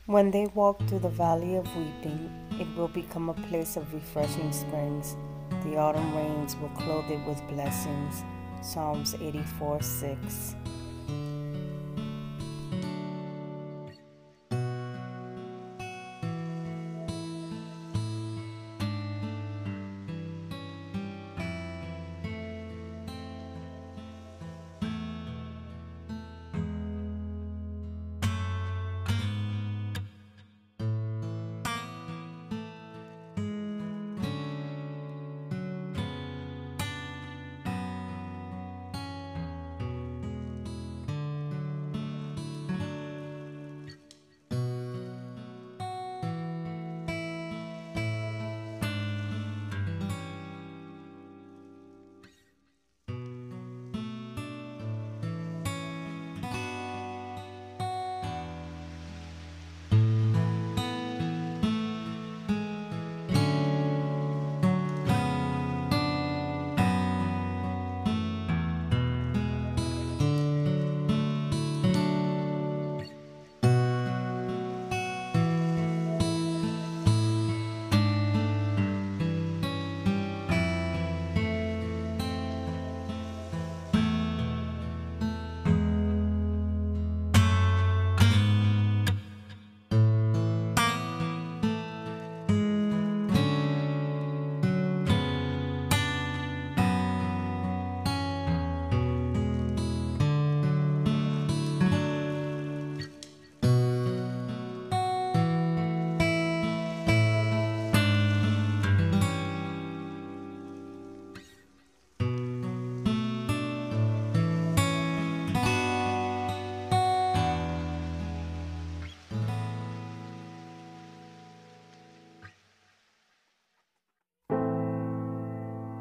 When they walk through the valley of weeping, it will become a place of refreshing springs. The autumn rains will clothe it with blessings. Psalms 84:6.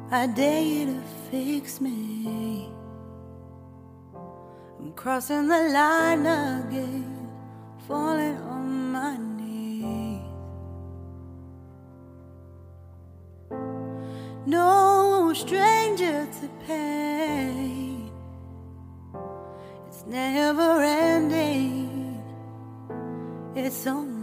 I dare you to fix me. I'm crossing the line again, falling on my knees. No stranger to pain, it's never ending, it's only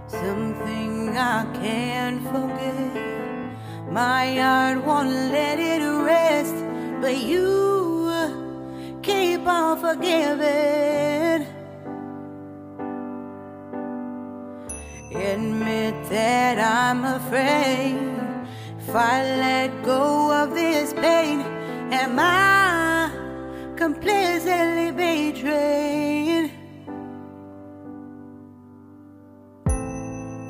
something I can't forget. My heart won't let it rest, but you keep on forgiving. Admit that I'm afraid. If I let go of this pain, am I completely betrayed?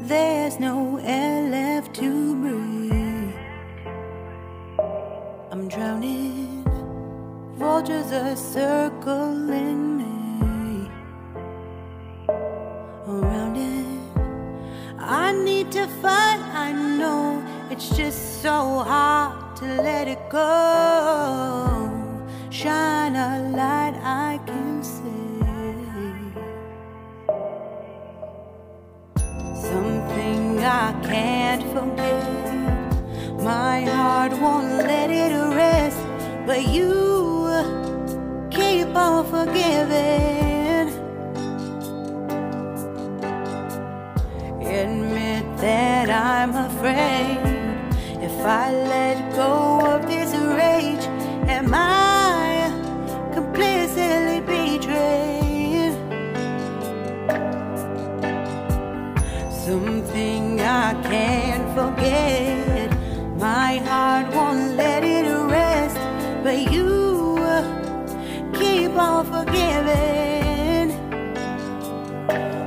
There's no air left to breathe. I'm drowning. Vultures are circling me. Around it, I need to fight. I know it's just so hard to let it go. Shine a light I can see. Something I can't forget. My heart won't let it rest, but you keep on forgiving. Admit that I'm afraid. If I let go of this rage, am I completely betrayed? Something I can't forget. My heart won't let it rest, but you keep on forgiving.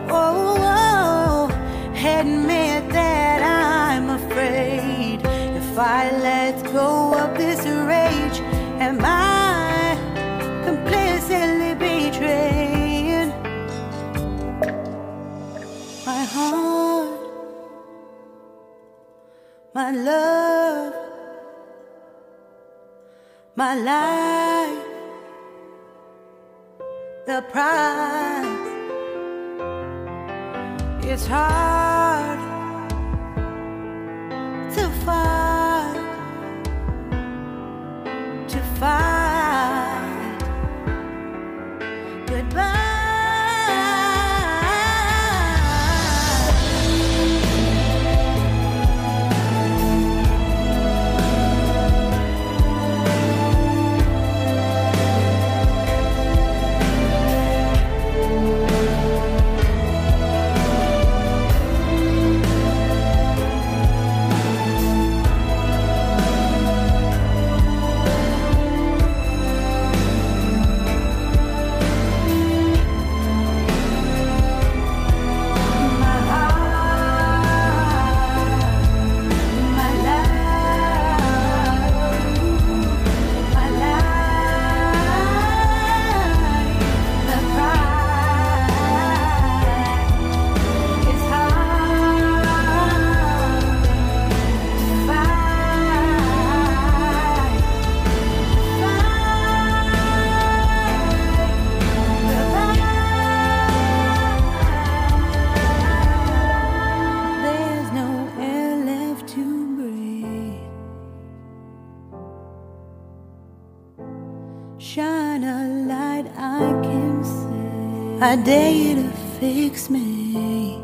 Oh, admit that I'm afraid. If I let go of this rage, am I completely betrayed? My heart, my love, my life, the price. It's hard to fight, a light I can see. I dare you to fix me.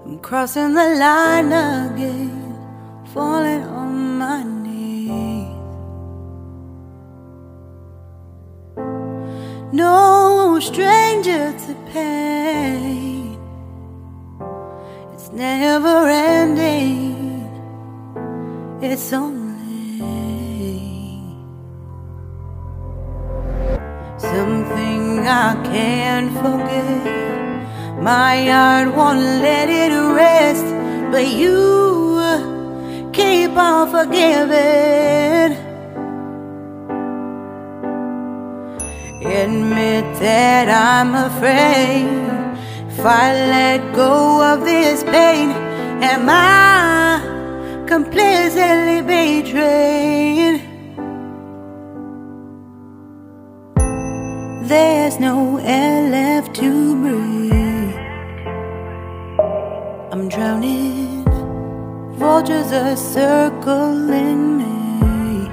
I'm crossing the line again, falling on my knees. No stranger to pain, it's never ending, it's only something I can't forget. My heart won't let it rest, but you keep on forgiving. Admit that I'm afraid. If I let go of this pain, am I completely betrayed? There's no air left to breathe. I'm drowning, vultures are circling me.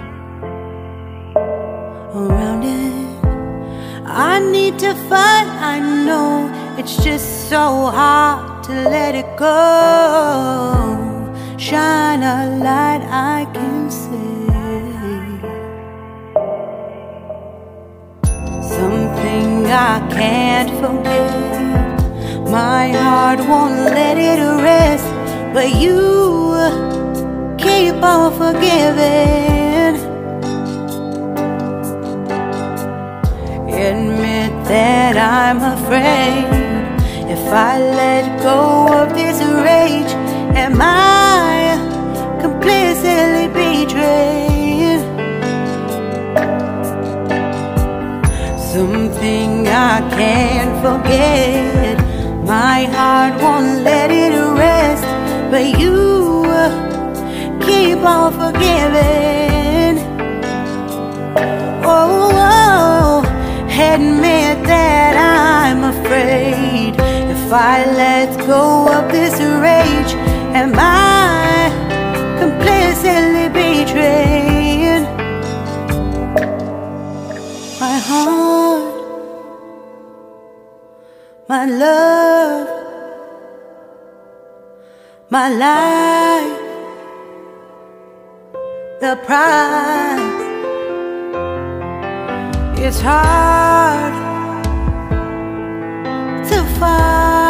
Around it, I need to fight, I know. It's just so hard to let it go. Shine a light I can see. Something I can't forget. My heart won't let it rest, but you keep on forgiving. Admit that I'm afraid. If I let go of this rage, am I completely betrayed? Something I can't forget. My heart won't let it rest, but you keep on forgiving. Oh, oh, admit that I'm afraid. If I let go of this rage, am I completely betrayed? My heart, my love, my life, the price. It's hard to find.